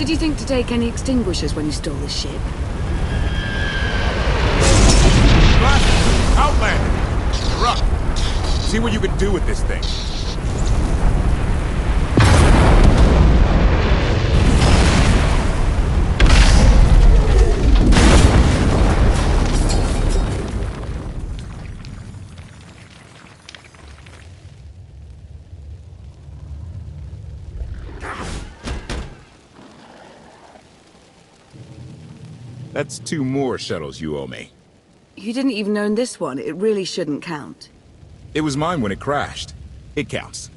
Did you think to take any extinguishers when you stole the ship? Outlander! You're up. See what you can do with this thing. That's 2 more shuttles you owe me. You didn't even own this one. It really shouldn't count. It was mine when it crashed. It counts.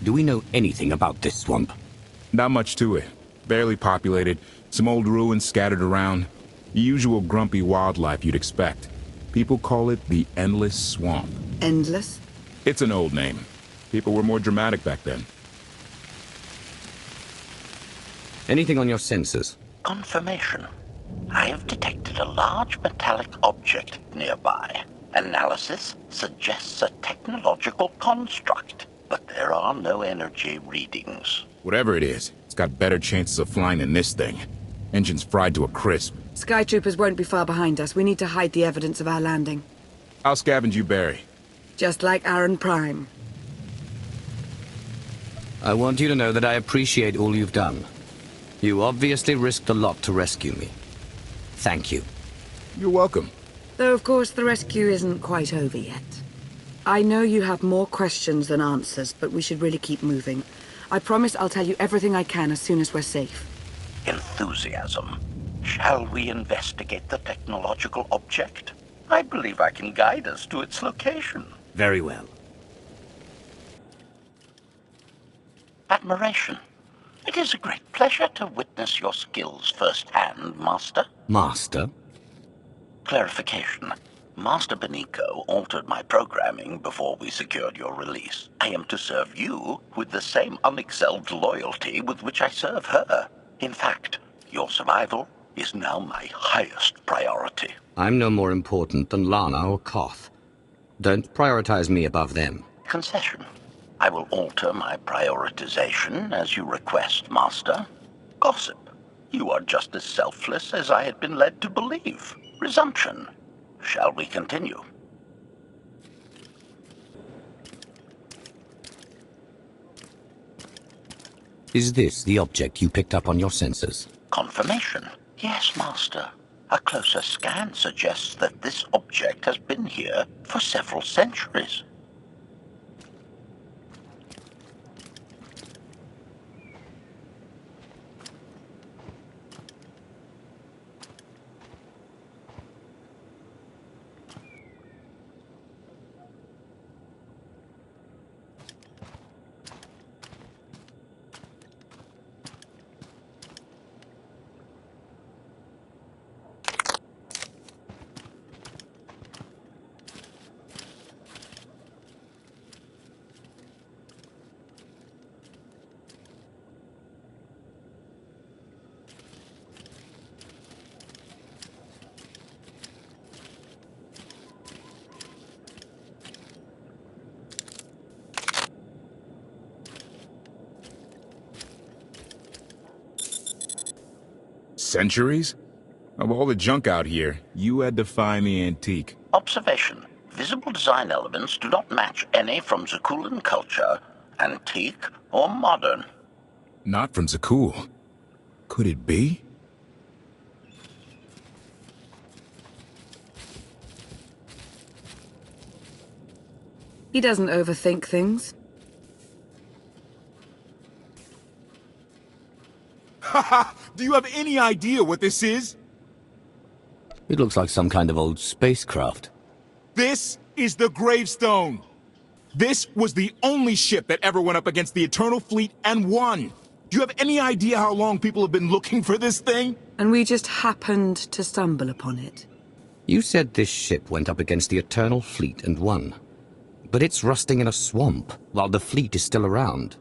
Do we know anything about this swamp? Not much to it. Barely populated, some old ruins scattered around. The usual grumpy wildlife you'd expect. People call it the Endless Swamp. Endless? It's an old name. People were more dramatic back then. Anything on your sensors? Confirmation. I have detected a large metallic object nearby. Analysis suggests a technological construct, but there are no energy readings. Whatever it is, it's got better chances of flying than this thing. Engine's fried to a crisp. Sky troopers won't be far behind us. We need to hide the evidence of our landing. I'll scavenge you, Barry. Just like Aaron Prime. I want you to know that I appreciate all you've done. You obviously risked a lot to rescue me. Thank you. You're welcome. Though, of course, the rescue isn't quite over yet. I know you have more questions than answers, but we should really keep moving. I promise I'll tell you everything I can as soon as we're safe. Enthusiasm. Shall we investigate the technological object? I believe I can guide us to its location. Very well. Admiration. It is a great pleasure to witness your skills firsthand, Master. Master? Clarification. Master Benico altered my programming before we secured your release. I am to serve you with the same unexcelled loyalty with which I serve her. In fact, your survival is now my highest priority. I'm no more important than Lana or Koth. Don't prioritize me above them. Concession. I will alter my prioritization as you request, Master. Gossip. You are just as selfless as I had been led to believe. Resumption. Shall we continue? Is this the object you picked up on your sensors? Confirmation. Yes, Master. A closer scan suggests that this object has been here for several centuries. Centuries? Of all the junk out here, you had to find the antique. Observation. Visible design elements do not match any from Zakulan culture, antique or modern. Not from Zakul. Could it be? He doesn't overthink things. Haha! Do you have any idea what this is? It looks like some kind of old spacecraft. This is the Gravestone. This was the only ship that ever went up against the Eternal Fleet and won. Do you have any idea how long people have been looking for this thing? And we just happened to stumble upon it. You said this ship went up against the Eternal Fleet and won. But it's rusting in a swamp, while the fleet is still around.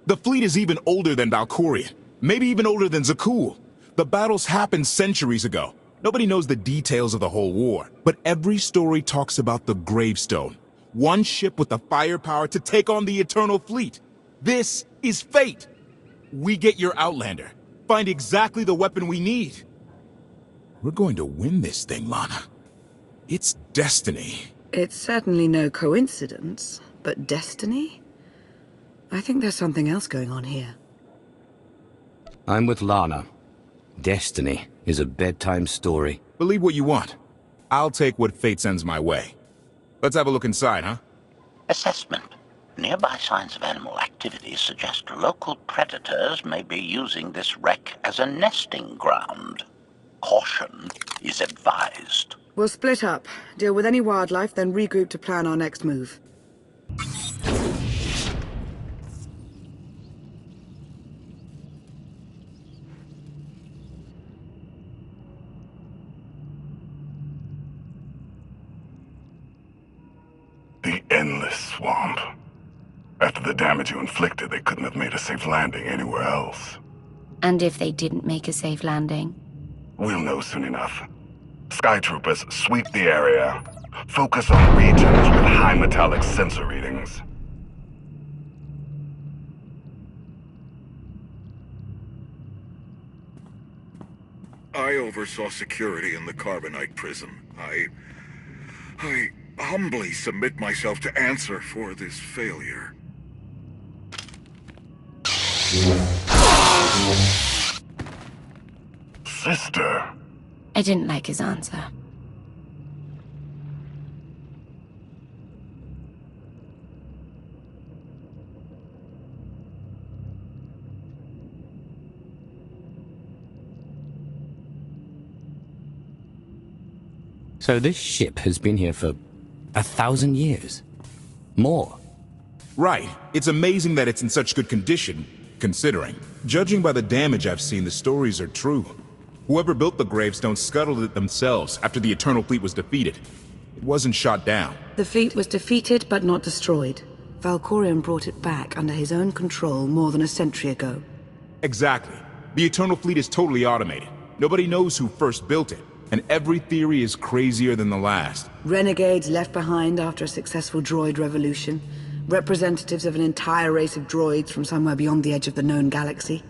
The fleet is even older than Valkyria. Maybe even older than Zakul. The battles happened centuries ago. Nobody knows the details of the whole war. But every story talks about the Gravestone. One ship with the firepower to take on the Eternal Fleet. This is fate. We get your Outlander. Find exactly the weapon we need. We're going to win this thing, Lana. It's destiny. It's certainly no coincidence, but destiny? I think there's something else going on here. I'm with Lana. Destiny is a bedtime story. Believe what you want. I'll take what fate sends my way. Let's have a look inside, huh? Assessment. Nearby signs of animal activity suggest local predators may be using this wreck as a nesting ground. Caution is advised. We'll split up, deal with any wildlife, then regroup to plan our next move. The endless swamp. After the damage you inflicted, they couldn't have made a safe landing anywhere else. And if they didn't make a safe landing? We'll know soon enough. Sky Troopers, sweep the area. Focus on regions with high metallic sensor readings. I oversaw security in the Carbonite prison. I humbly submit myself to answer for this failure. Sister. I didn't like his answer. So this ship has been here for 1,000 years? More? Right. It's amazing that it's in such good condition, considering. Judging by the damage I've seen, the stories are true. Whoever built the Gravestone scuttled it themselves after the Eternal Fleet was defeated. It wasn't shot down. The fleet was defeated, but not destroyed. Valkorion brought it back under his own control more than a century ago. Exactly. The Eternal Fleet is totally automated. Nobody knows who first built it, and every theory is crazier than the last. Renegades left behind after a successful droid revolution. Representatives of an entire race of droids from somewhere beyond the edge of the known galaxy.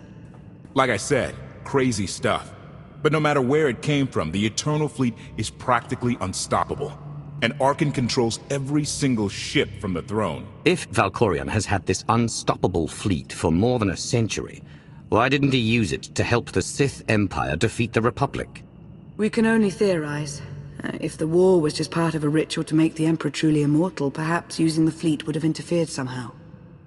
Like I said, crazy stuff. But no matter where it came from, the Eternal Fleet is practically unstoppable. And Arkan controls every single ship from the throne. If Valkorion has had this unstoppable fleet for more than a century, why didn't he use it to help the Sith Empire defeat the Republic? We can only theorize. If the war was just part of a ritual to make the Emperor truly immortal, perhaps using the fleet would have interfered somehow.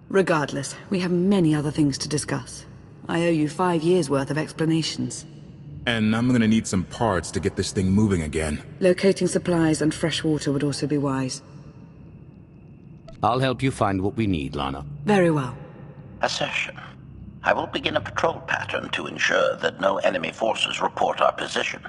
Regardless, we have many other things to discuss. I owe you 5 years' worth of explanations. And I'm gonna need some parts to get this thing moving again. Locating supplies and fresh water would also be wise. I'll help you find what we need, Lana. Very well. Assertion. I will begin a patrol pattern to ensure that no enemy forces report our position.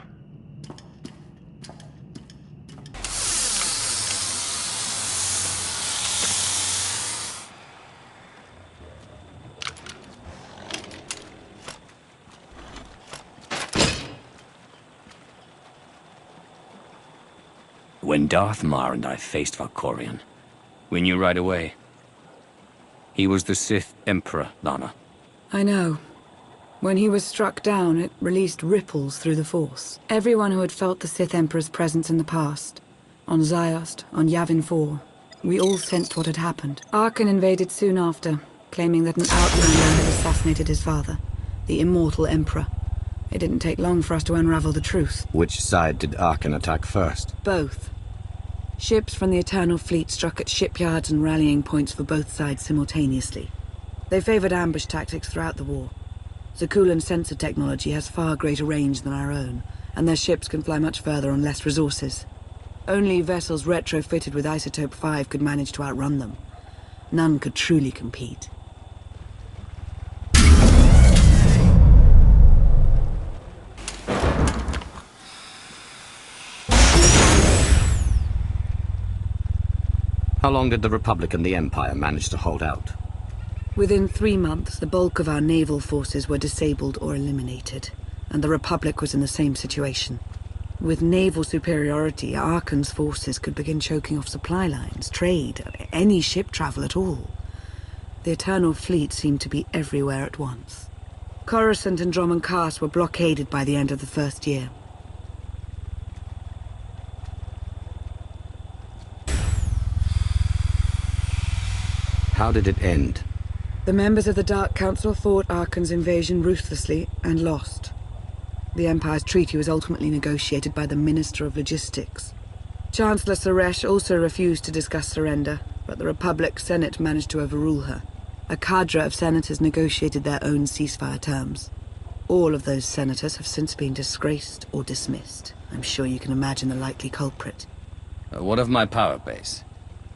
When Darth Mar and I faced Valkorion, we knew right away. He was the Sith Emperor, Lana. I know. When he was struck down, it released ripples through the Force. Everyone who had felt the Sith Emperor's presence in the past, on Ziost, on Yavin 4, we all sensed what had happened. Arkan invaded soon after, claiming that an outlander had assassinated his father, the immortal Emperor. It didn't take long for us to unravel the truth. Which side did Arkan attack first? Both. Ships from the Eternal Fleet struck at shipyards and rallying points for both sides simultaneously. They favored ambush tactics throughout the war. Zakulan's sensor technology has far greater range than our own, and their ships can fly much further on less resources. Only vessels retrofitted with Isotope 5 could manage to outrun them. None could truly compete. How long did the Republic and the Empire manage to hold out? Within 3 months, the bulk of our naval forces were disabled or eliminated, and the Republic was in the same situation. With naval superiority, Arkan's forces could begin choking off supply lines, trade, any ship travel at all. The Eternal Fleet seemed to be everywhere at once. Coruscant and Drummond Cast were blockaded by the end of the first year. How did it end? The members of the Dark Council fought Arkan's invasion ruthlessly and lost. The Empire's treaty was ultimately negotiated by the Minister of Logistics. Chancellor Suresh also refused to discuss surrender, but the Republic Senate managed to overrule her. A cadre of senators negotiated their own ceasefire terms. All of those senators have since been disgraced or dismissed. I'm sure you can imagine the likely culprit. What of my power base?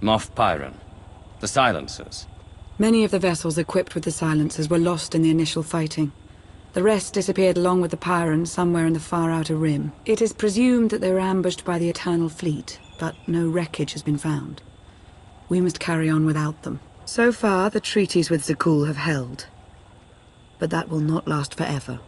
Moff Pyron? The silencers? Many of the vessels equipped with the silencers were lost in the initial fighting. The rest disappeared along with the Pyron somewhere in the far outer rim. It is presumed that they were ambushed by the Eternal Fleet, but no wreckage has been found. We must carry on without them. So far, the treaties with Zakul have held. But that will not last forever.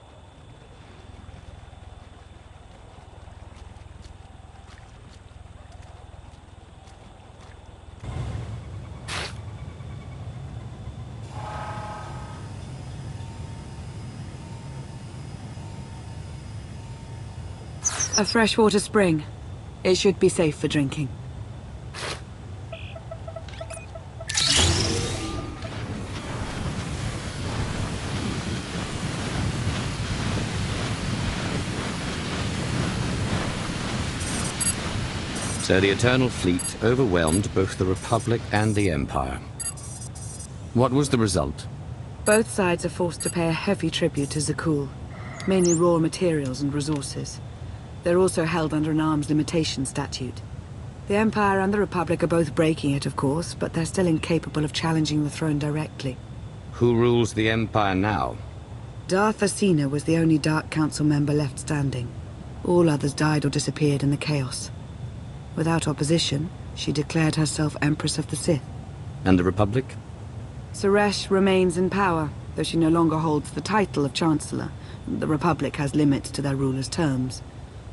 A freshwater spring. It should be safe for drinking. So the Eternal Fleet overwhelmed both the Republic and the Empire. What was the result? Both sides are forced to pay a heavy tribute to Zakul, mainly raw materials and resources. They're also held under an arms limitation statute. The Empire and the Republic are both breaking it, of course, but they're still incapable of challenging the throne directly. Who rules the Empire now? Darth Asina was the only Dark Council member left standing. All others died or disappeared in the chaos. Without opposition, she declared herself Empress of the Sith. And the Republic? Suresh remains in power, though she no longer holds the title of Chancellor. The Republic has limits to their ruler's terms,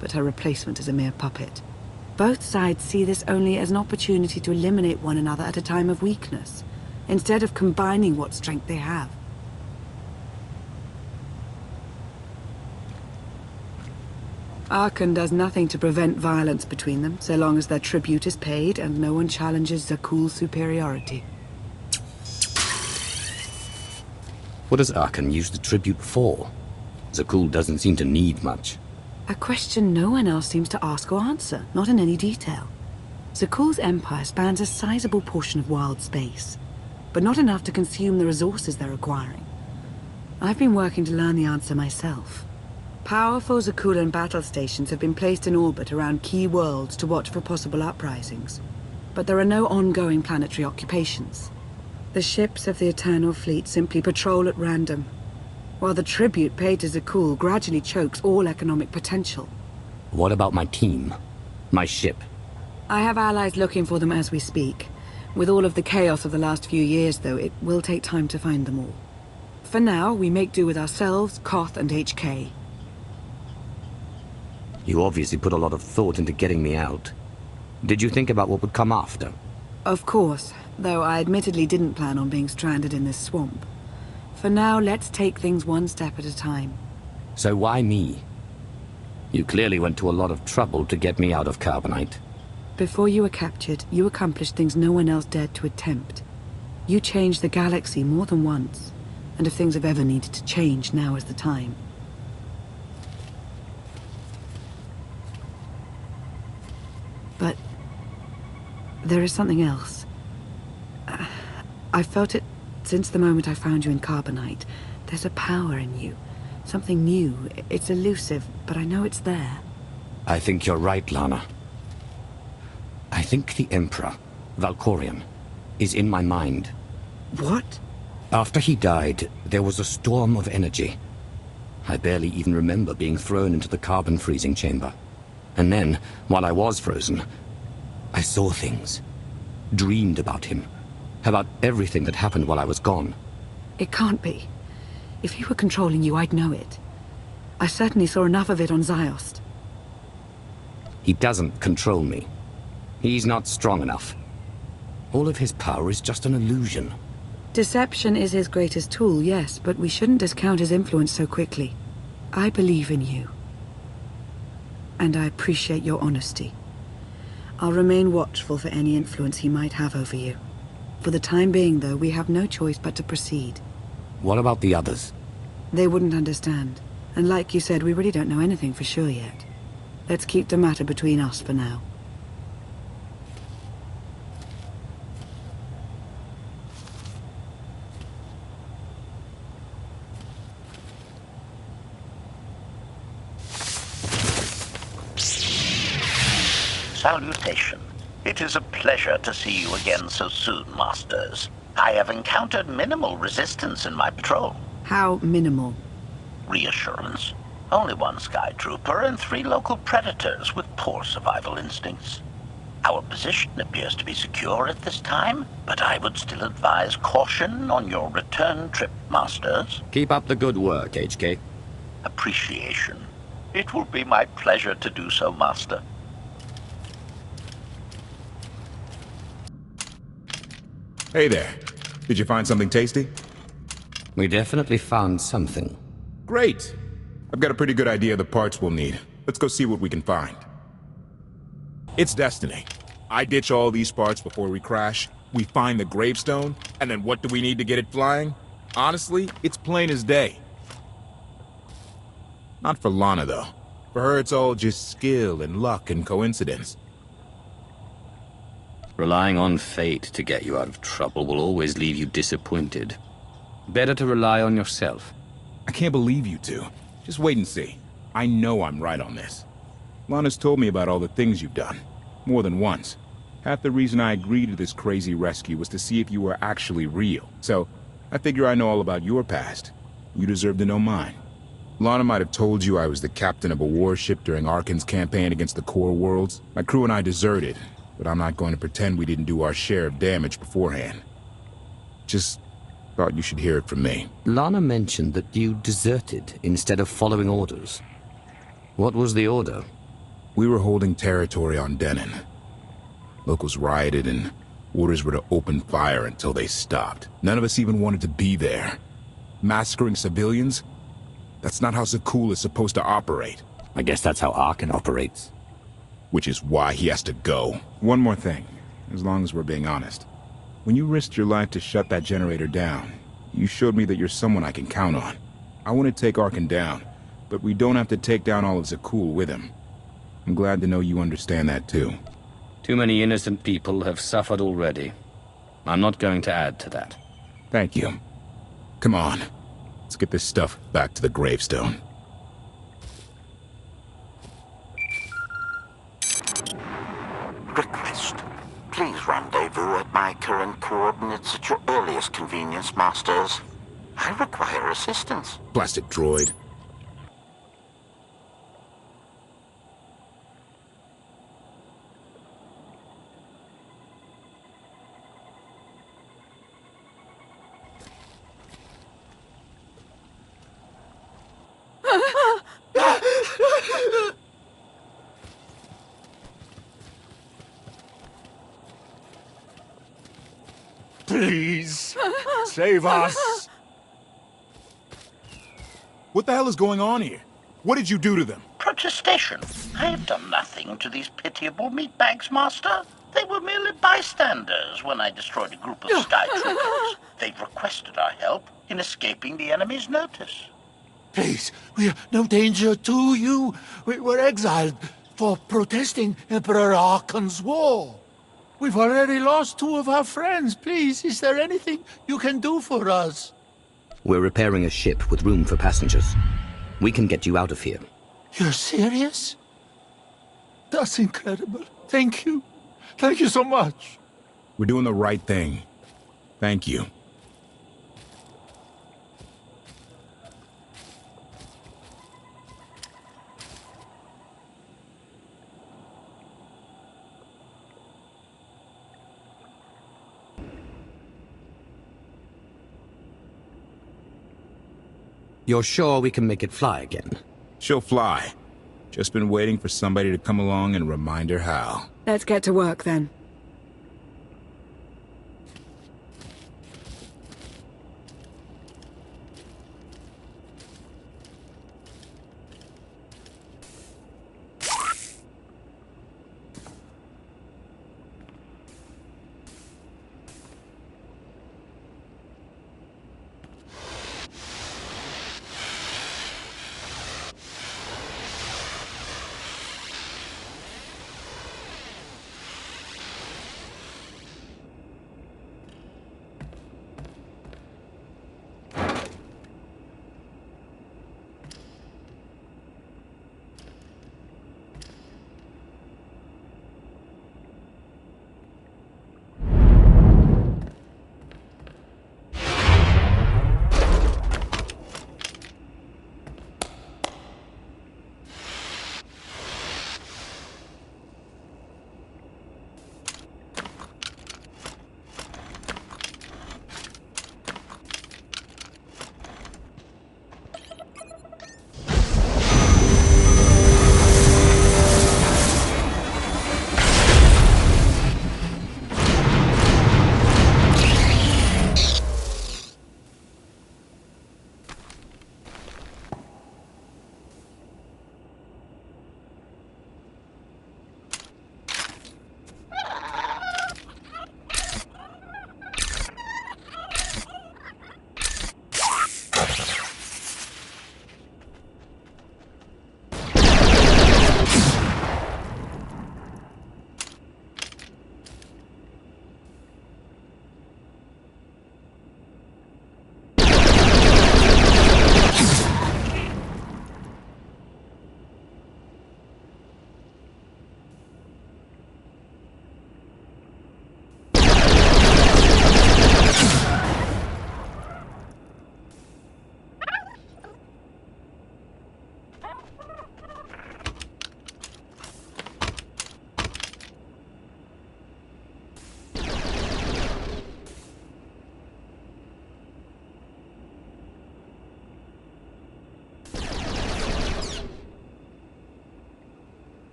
but her replacement is a mere puppet. Both sides see this only as an opportunity to eliminate one another at a time of weakness, instead of combining what strength they have. Arkan does nothing to prevent violence between them, so long as their tribute is paid and no one challenges Zakul's superiority. What does Arkan use the tribute for? Zakul doesn't seem to need much. A question no one else seems to ask or answer, not in any detail. Zakul's empire spans a sizable portion of wild space, but not enough to consume the resources they're acquiring. I've been working to learn the answer myself. Powerful Zakulan battle stations have been placed in orbit around key worlds to watch for possible uprisings, but there are no ongoing planetary occupations. The ships of the Eternal Fleet simply patrol at random, while the tribute paid to Zakul gradually chokes all economic potential. What about my team? My ship? I have allies looking for them as we speak. With all of the chaos of the last few years, though, it will take time to find them all. For now, we make do with ourselves, Koth, and HK. You obviously put a lot of thought into getting me out. Did you think about what would come after? Of course, though I admittedly didn't plan on being stranded in this swamp. For now, let's take things one step at a time. So why me? You clearly went to a lot of trouble to get me out of Carbonite. Before you were captured, you accomplished things no one else dared to attempt. You changed the galaxy more than once, and if things have ever needed to change, now is the time. But there is something else. I felt it since the moment I found you in Carbonite. There's a power in you. Something new. It's elusive, but I know it's there. I think you're right, Lana. I think the Emperor, Valkorion, is in my mind. What? After he died, there was a storm of energy. I barely even remember being thrown into the carbon freezing chamber. And then, while I was frozen, I saw things. Dreamed about him. About everything that happened while I was gone. It can't be. If he were controlling you, I'd know it. I certainly saw enough of it on Ziost. He doesn't control me. He's not strong enough. All of his power is just an illusion. Deception is his greatest tool, yes, but we shouldn't discount his influence so quickly. I believe in you. And I appreciate your honesty. I'll remain watchful for any influence he might have over you. For the time being, though, we have no choice but to proceed. What about the others? They wouldn't understand. And like you said, we really don't know anything for sure yet. Let's keep the matter between us for now. Salutation. It is a pleasure to see you again so soon, Masters. I have encountered minimal resistance in my patrol. How minimal? Reassurance. Only one Sky Trooper and 3 local predators with poor survival instincts. Our position appears to be secure at this time, but I would still advise caution on your return trip, Masters. Keep up the good work, HK. Appreciation. It will be my pleasure to do so, Master. Hey there. Did you find something tasty? We definitely found something. Great. I've got a pretty good idea of the parts we'll need. Let's go see what we can find. It's destiny. I ditch all these parts before we crash, we find the Gravestone, and then what do we need to get it flying? Honestly, it's plain as day. Not for Lana, though. For her, it's all just skill and luck and coincidence. Relying on fate to get you out of trouble will always leave you disappointed. Better to rely on yourself. I can't believe you two. Just wait and see. I know I'm right on this. Lana's told me about all the things you've done. More than once. Half the reason I agreed to this crazy rescue was to see if you were actually real. So, I figure I know all about your past. You deserve to know mine. Lana might have told you I was the captain of a warship during Arkan's campaign against the Core Worlds. My crew and I deserted, but I'm not going to pretend we didn't do our share of damage beforehand. Just thought you should hear it from me. Lana mentioned that you deserted instead of following orders. What was the order? We were holding territory on Denon. Locals rioted and orders were to open fire until they stopped. None of us even wanted to be there. Massacring civilians? That's not how Zakul is supposed to operate. I guess that's how Arkan operates. Which is why he has to go. One more thing, as long as we're being honest. When you risked your life to shut that generator down, you showed me that you're someone I can count on. I want to take Arkan down, but we don't have to take down all of Zakul with him. I'm glad to know you understand that too. Too many innocent people have suffered already. I'm not going to add to that. Thank you. Come on. Let's get this stuff back to the Gravestone. Request. Please rendezvous at my current coordinates at your earliest convenience, Masters. I require assistance. Plastic droid. Please, save us. What the hell is going on here? What did you do to them? Protestation. I have done nothing to these pitiable meatbags, Master. They were merely bystanders when I destroyed a group of Sky Troopers. They've requested our help in escaping the enemy's notice. Please, we're no danger to you. We were exiled for protesting Emperor Arkan's war. We've already lost 2 of our friends. Please, is there anything you can do for us? We're repairing a ship with room for passengers. We can get you out of here. You're serious? That's incredible. Thank you. Thank you so much. We're doing the right thing. Thank you. You're sure we can make it fly again? She'll fly. Just been waiting for somebody to come along and remind her how. Let's get to work then.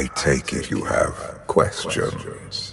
I take it you have questions.